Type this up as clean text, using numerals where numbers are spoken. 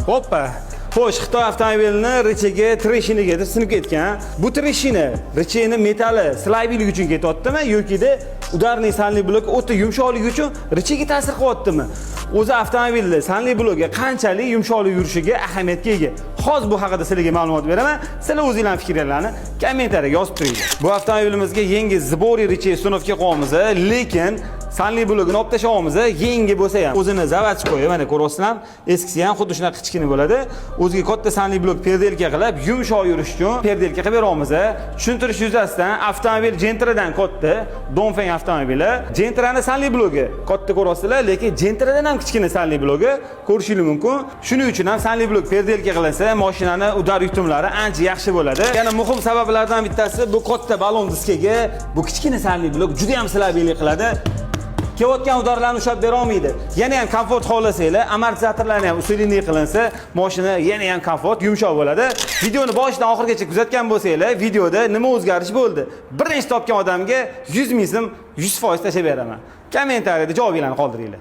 Hoppa. Xo'sh, Xitoy avtomobilini richiga treshinaga sinib ketgan. Bu treshina richini metali slaybiligi uchun ketyaptimi yoki-da udarning sanli bloki o'ta yumshoqligi uchun richiga ta'sir qilyaptimi? O'zi avtomobilning sanli bloki qanchalik yumshoqlik yurishiga ahamiyatga ega. Hozir bu haqida sizlarga ma'lumot beraman. Sizlar o'zingizlarning fikrlaringizni kommentariyaga yozib turinglar. Bu avtomobilimizga yangi zibori richi sunovga qo'yamiz, lekin sanli blogini olib tashlaymiz. Yangi bo'lsa ham o'zini zavodskoy, mana ko'ryapsizlar, eskisi ham xuddi shunaqa kichkina bo'ladi. O'ziga katta sanli blok perdelka qilib, yumshoq yurish uchun perdelka qilib beramiz. Tushuntirish yuzasidan avtomobil Gentra'dan katta, Dongfeng avtomobili. Gentra'ning sanli blogi katta ko'ryapsizlar, lekin Gentra'dan ham kichkina sanli blogi ko'rishingiz mumkin. Shuning uchun ham sanli blok perdelka qilinsa, mashinani udar yutumlari ancha yaxshi bo'ladi. Yana muhim sabablardan bittasi bu katta balon diskaga bu kichkina sanli blok juda ham slaybillik qiladi. Kelayotgan udarlarni ushlab bera olmaydi. Yana ham komfort xohlasanglar, amortizatorlarni ham usulli qilinsa, mashina yana ham komfort, yumshoq bo'ladi. Videoni boshidan oxirigacha kuzatgan bo'lsanglar, videoda nima o'zgarish bo'ldi? Birinchi topgan odamga 100 ming so'm 100% tashlab beraman. Kommentariyada javobinglarni qoldiringlar.